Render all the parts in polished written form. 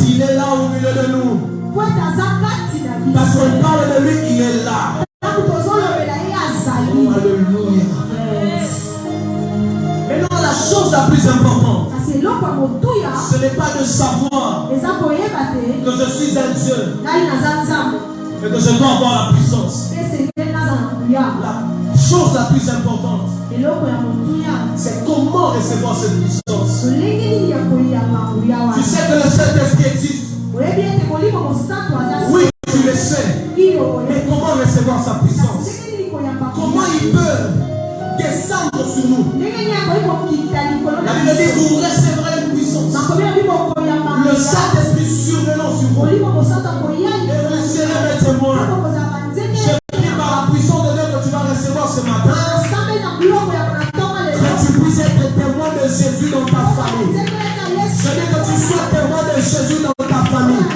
Il est là au milieu de nous. Parce qu'on parle de lui, il est là. Oh, alléluia. Maintenant, la chose la plus importante, ce n'est pas de savoir que je suis un Dieu, mais que je dois avoir la puissance. La chose la plus importante, c'est comment recevoir cette puissance. Tu sais que le Saint-Esprit existe. Oui, tu le sais. Mais comment recevoir sa puissance? Comment il peut descendre sur nous? La Bible dit vous recevrez une puissance. Le Saint-Esprit survenant sur vous. Et vous serez mes témoins. Je prie par la puissance de Dieu que tu vas recevoir ce matin. Que tu puisses être témoin de Jésus dans ta famille. Je dis que tu sois témoin de Jésus dans ta famille.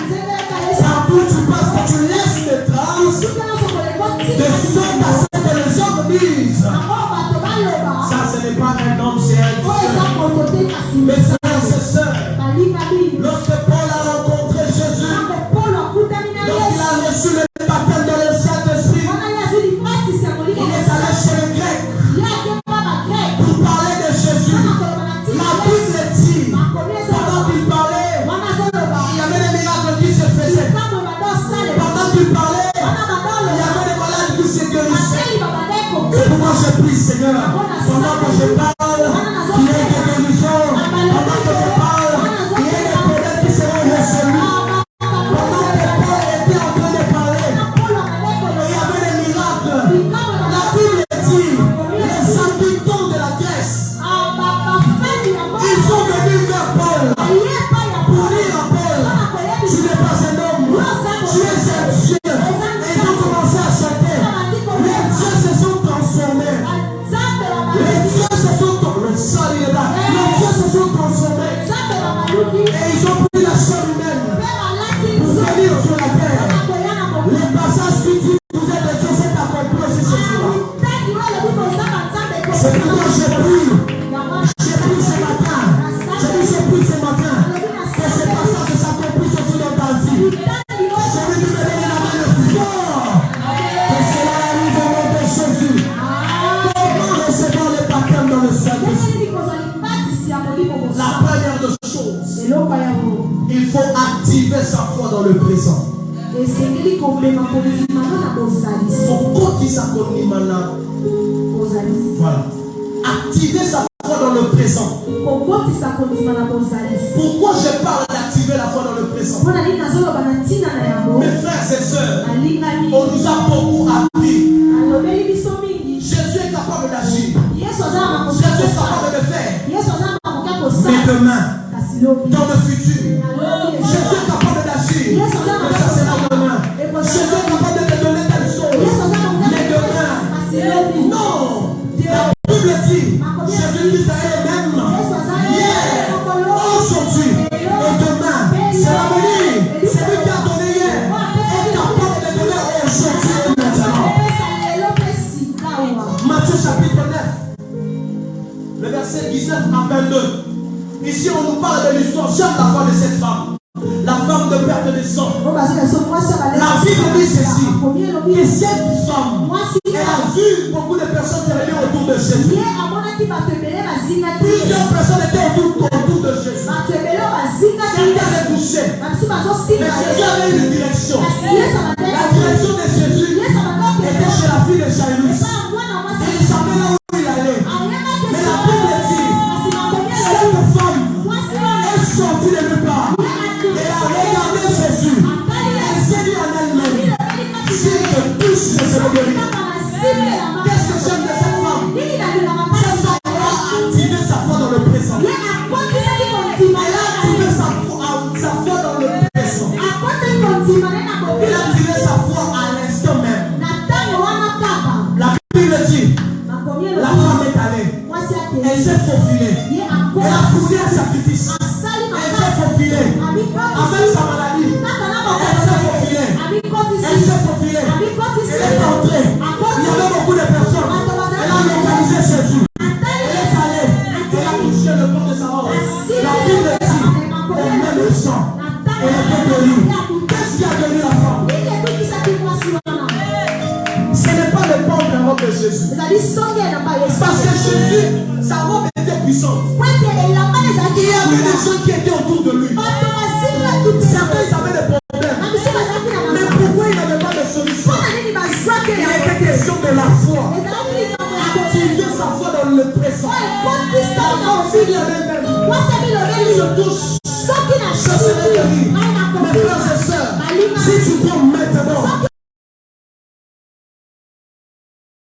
Partout tu passes, que tu laisses des traces de sorte à ce que les hommes disent. Ça, ce n'est pas un homme, c'est un Dieu. Mais frères et sœurs, lorsque Paul a rencontré Jésus, lorsqu'il a reçu le baptême de le Saint-Esprit, il est allé chez les Grecs pour parler de Jésus. La Bible dit, pendant qu'il parlait, il y avait des miracles qui se faisaient. Pendant qu'il parlait, il y avait des malades qui se guérissaient. Et pour moi je prie, Seigneur, pendant que je parle, il y ait des guérisons. Pendant que je parle, il y ait des problèmes qui seront résolus. Pendant que Paul était en train de parler, il y avait des miracles. La Bible dit, les habitants de la Grèce, ils sont venus vers Paul pour dire à Paul, tu n'es pas un homme, tu es un Dieu. Et ils ont commencé à chanter. Les dieux se sont transformés. Les dieux se sont transformés. Et ils ont pris la chair humaine pour venir sur la terre. Les passages qui disent vous êtes des dieux, c'est accompli aussi ce jour-là. C'est pourquoi j'ai pris ce matin. J'ai pris ce matin que ce passage s'accomplisse aussi dans ta vie. Celui qui me donne la main le fort, que cela arrive au nom de Jésus. Comment recevoir le baptême dans le Saint-Esprit? La première des choses, il faut activer sa foi dans le présent. Voilà. Activer sa foi dans le présent. Pourquoi je parle d'activer la foi dans le présent? Mes frères et sœurs, on nous a beaucoup appris. Jésus est capable d'agir. Jésus est capable de faire. Mais demain, dans le futur, Jésus est capable d'agir. Mais ça sera demain. Jésus est capable de te donner telle chose. Mais demain, non. La Bible dit, Jésus dit d'ailleurs même, hier, aujourd'hui et demain, c'est l'avenir. C'est lui qui a donné hier, est capable de donner aujourd'hui et maintenant. Matthieu chapitre 9, le verset 19 à 22. Ici on nous parle de l'histoire, j'aime la foi de cette femme. La femme de perte de sang. La Bible dit ceci, que cette femme, elle a vu beaucoup de personnes se réunir autour de Jésus. Plusieurs personnes étaient autour de Jésus. Certains les touchaient. Mais Jésus avait une direction. La direction de Jésus était chez la fille de Jairus. Et il savait là où il allait. Mais la Bible dit, cette femme est sortie de nulle part. Elle a regardé Jésus. Elle s'est dit en elle-même, si je touche, je serai guéri. Qu'est-ce que j'aime de cette femme? Cette femme a activé sa foi dans le présent. Elle a activé sa foi dans le présent. Elle a activé sa foi à l'instant même. La Bible dit, la femme est allée. Elle s'est faufilée. Elle a fourni un sacrifice. Elle s'est faufilée. Avec sa maladie. Elle s'est faufilée. Elle s'est faufilée. Elle est entrée. Il y avait beaucoup de personnes. Elle a localisé Jésus. Elle est allée. Elle a touché le corps de sa robe. La Bible dit, au même instant, elle est guéri? Qu'est-ce qui a guéri la femme? Ce n'est pas le pompe de robe de Jésus. Parce que Jésus, sa robe était puissante. Il y avait des gens qui étaient autour de lui. Certains avaient des problèmes. Mais pourquoi il n'avait pas de solution? Il était question de la foi. Activer sa foi dans le présent. Quand il se touche